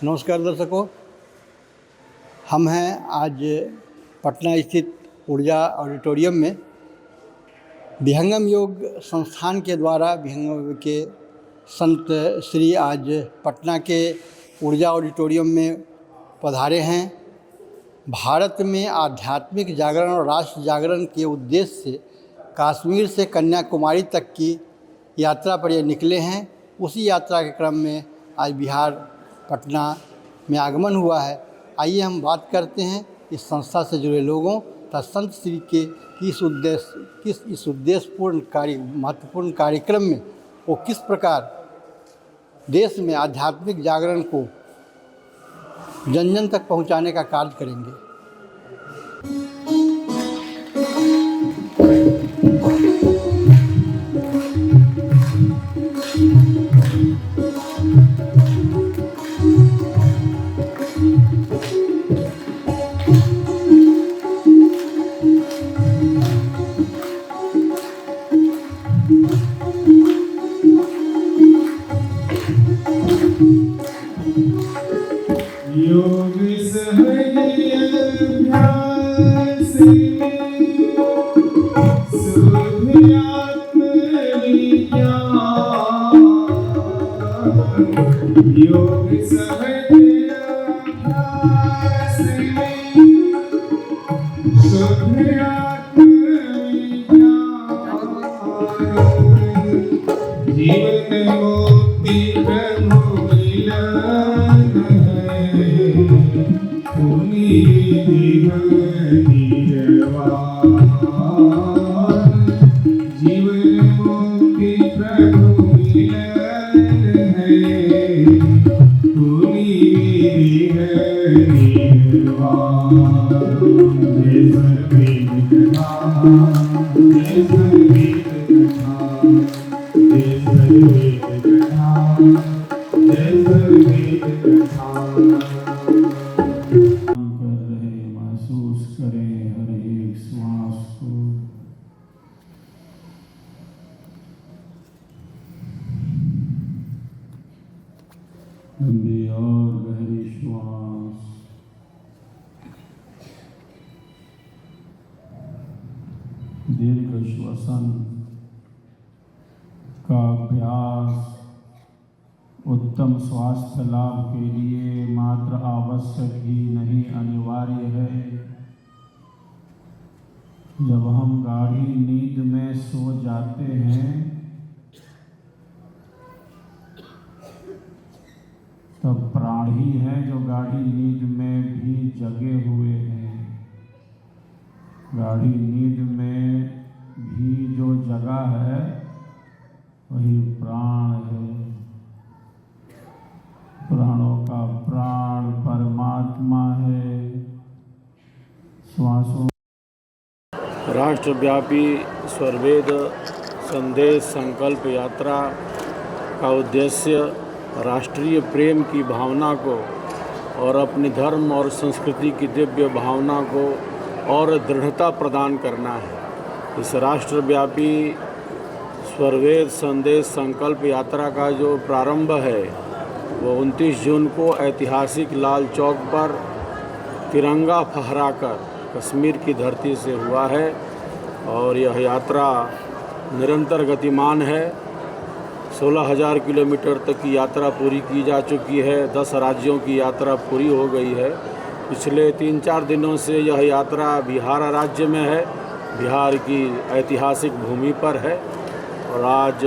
नमस्कार दर्शकों, हम हैं आज पटना स्थित ऊर्जा ऑडिटोरियम में विहंगम योग संस्थान के द्वारा विहंगम योग के संत श्री आज पटना के ऊर्जा ऑडिटोरियम में पधारे हैं। भारत में आध्यात्मिक जागरण और राष्ट्र जागरण के उद्देश्य से कश्मीर से कन्याकुमारी तक की यात्रा पर ये निकले हैं। उसी यात्रा के क्रम में आज बिहार पटना में आगमन हुआ है। आइए हम बात करते हैं इस संस्था से जुड़े लोगों तथा संत श्री के इस उद्देश्यपूर्ण महत्वपूर्ण कार्यक्रम में वो किस प्रकार देश में आध्यात्मिक जागरण को जन जन तक पहुंचाने का कार्य करेंगे। लंबी और गहरी श्वास, दीर्घ श्वसन का अभ्यास उत्तम स्वास्थ्य लाभ के लिए मात्र आवश्यक ही नहीं अनिवार्य है। जब हम गाढ़ी नींद में सो जाते हैं तब प्राण ही हैं जो गाढ़ी नींद में भी जगे हुए हैं। गाढ़ी नींद में भी जो जगा है वही प्राण है। प्राणों का प्राण परमात्मा है। श्वासों राष्ट्रव्यापी स्वरवेद संदेश संकल्प यात्रा का उद्देश्य राष्ट्रीय प्रेम की भावना को और अपनी धर्म और संस्कृति की दिव्य भावना को और दृढ़ता प्रदान करना है। इस राष्ट्रव्यापी स्वरवेद संदेश संकल्प यात्रा का जो प्रारंभ है वो 29 जून को ऐतिहासिक लाल चौक पर तिरंगा फहराकर कश्मीर की धरती से हुआ है और यह यात्रा निरंतर गतिमान है। 16,000 किलोमीटर तक की यात्रा पूरी की जा चुकी है। 10 राज्यों की यात्रा पूरी हो गई है। पिछले 3-4 दिनों से यह यात्रा बिहार राज्य में है, बिहार की ऐतिहासिक भूमि पर है और आज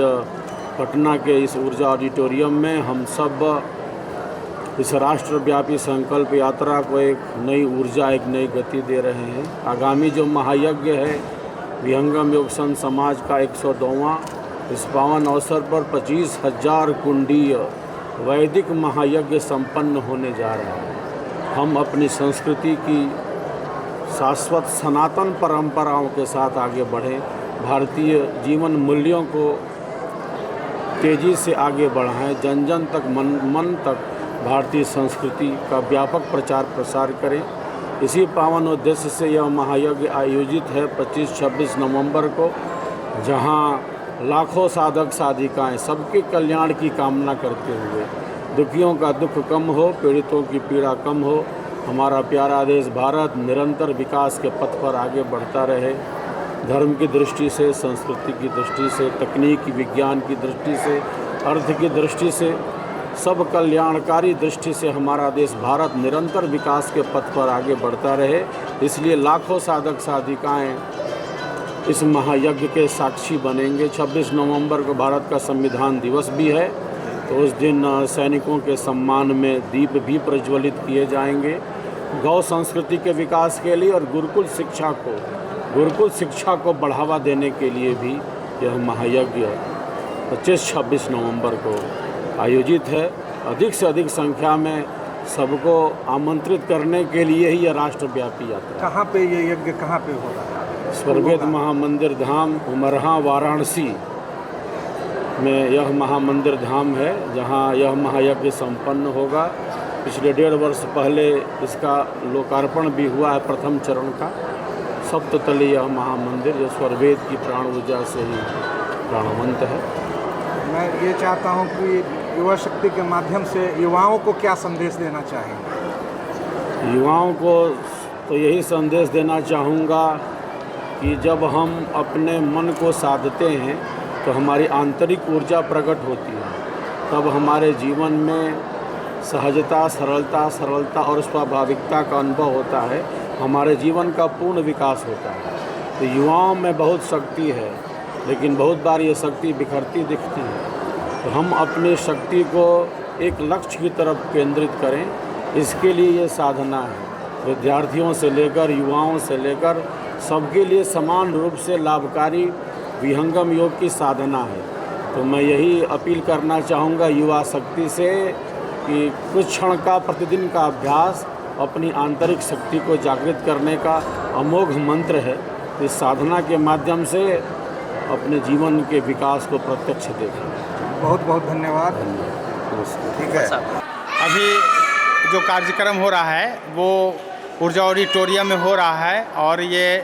पटना के इस ऊर्जा ऑडिटोरियम में हम सब इस राष्ट्रव्यापी संकल्प यात्रा को एक नई ऊर्जा, एक नई गति दे रहे हैं। आगामी जो महायज्ञ है विहंगम योग संत समाज का 102वां, इस पावन अवसर पर 25,000 कुंडीय वैदिक महायज्ञ संपन्न होने जा रहा है। हम अपनी संस्कृति की शाश्वत सनातन परंपराओं के साथ आगे बढ़ें, भारतीय जीवन मूल्यों को तेज़ी से आगे बढ़ाएं, जन जन तक मन तक भारतीय संस्कृति का व्यापक प्रचार प्रसार करें। इसी पावन उद्देश्य से यह महायज्ञ आयोजित है 25-26 नवंबर को, जहां लाखों साधक साधिकाएं सबके कल्याण की कामना करते हुए दुखियों का दुख कम हो, पीड़ितों की पीड़ा कम हो, हमारा प्यारा देश भारत निरंतर विकास के पथ पर आगे बढ़ता रहे। धर्म की दृष्टि से, संस्कृति की दृष्टि से, तकनीकी विज्ञान की दृष्टि से, अर्थ की दृष्टि से, सब कल्याणकारी दृष्टि से हमारा देश भारत निरंतर विकास के पथ पर आगे बढ़ता रहे। इसलिए लाखों साधक साधिकाएँ इस महायज्ञ के साक्षी बनेंगे। 26 नवंबर को भारत का संविधान दिवस भी है, तो उस दिन सैनिकों के सम्मान में दीप भी प्रज्वलित किए जाएंगे। गौ संस्कृति के विकास के लिए और गुरुकुल शिक्षा को बढ़ावा देने के लिए भी यह महायज्ञ 25-26 नवंबर को आयोजित है। अधिक से अधिक संख्या में सबको आमंत्रित करने के लिए ही यह राष्ट्रव्यापी यात्रा। कहाँ पे ये यज्ञ कहाँ पे हो रहा है? स्वर्गेद महामंदिर धाम उमरहा वाराणसी में यह महामंदिर धाम है, जहाँ यह महायज्ञ संपन्न होगा। पिछले 1.5 वर्ष पहले इसका लोकार्पण भी हुआ है प्रथम चरण का। सप्ततलीय यह महामंदिर जो स्वर्वेद की प्राण ऊर्जा से ही प्राणवंत है। मैं ये चाहता हूँ कि युवा शक्ति के माध्यम से युवाओं को क्या संदेश देना चाहेंगे? युवाओं को तो यही संदेश देना चाहूँगा कि जब हम अपने मन को साधते हैं तो हमारी आंतरिक ऊर्जा प्रकट होती है, तब हमारे जीवन में सहजता, सरलता और स्वाभाविकता का अनुभव होता है। हमारे जीवन का पूर्ण विकास होता है। तो युवाओं में बहुत शक्ति है, लेकिन बहुत बार ये शक्ति बिखरती दिखती है। तो हम अपनी शक्ति को एक लक्ष्य की तरफ केंद्रित करें, इसके लिए ये साधना है। विद्यार्थियों से लेकर युवाओं से लेकर सबके लिए समान रूप से लाभकारी विहंगम योग की साधना है। तो मैं यही अपील करना चाहूँगा युवा शक्ति से कि कुछ क्षण का प्रतिदिन का अभ्यास अपनी आंतरिक शक्ति को जागृत करने का अमोघ मंत्र है। इस साधना के माध्यम से अपने जीवन के विकास को प्रत्यक्ष देखें। बहुत बहुत धन्यवाद। ठीक है, अभी जो कार्यक्रम हो रहा है वो ऊर्जा ऑडिटोरियम में हो रहा है और ये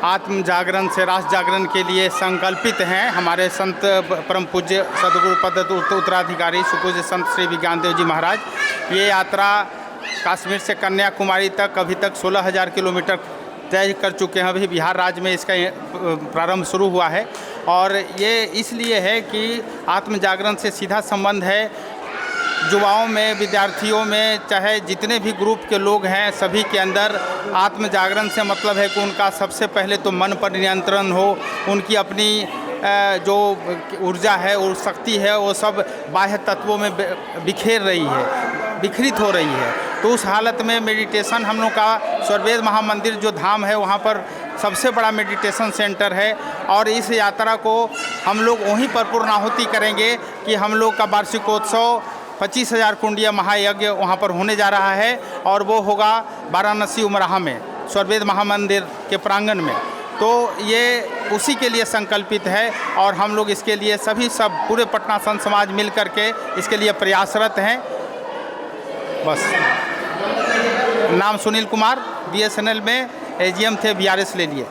आत्म जागरण से राष्ट्र जागरण के लिए संकल्पित हैं हमारे संत परम पूज्य सदगुरु पद उत्तराधिकारी सुपूज्य संत श्री विज्ञान देव जी महाराज। ये यात्रा कश्मीर से कन्याकुमारी तक अभी तक 16,000 किलोमीटर तय कर चुके हैं। अभी बिहार राज्य में इसका प्रारंभ शुरू हुआ है और ये इसलिए है कि आत्म जागरण से सीधा संबंध है युवाओं में, विद्यार्थियों में, चाहे जितने भी ग्रुप के लोग हैं सभी के अंदर आत्म जागरण से मतलब है कि उनका सबसे पहले तो मन पर नियंत्रण हो, उनकी अपनी जो ऊर्जा है और शक्ति है वो सब बाह्य तत्वों में विखरित हो रही है। तो उस हालत में मेडिटेशन हम लोग का स्वर्वेद महामंदिर जो धाम है वहाँ पर सबसे बड़ा मेडिटेशन सेंटर है और इस यात्रा को हम लोग वहीं पर पूर्णाहुति करेंगे कि हम लोग का वार्षिकोत्सव 25,000 कुंडिया महायज्ञ वहाँ पर होने जा रहा है और वो होगा वाराणसी उमराहा में स्वर्वेद महामंदिर के प्रांगण में। तो ये उसी के लिए संकल्पित है और हम लोग इसके लिए सब पूरे पटना संत समाज मिल कर के इसके लिए प्रयासरत हैं। बस नाम सुनील कुमार, BSNL में AGM थे, VRS ले लिए।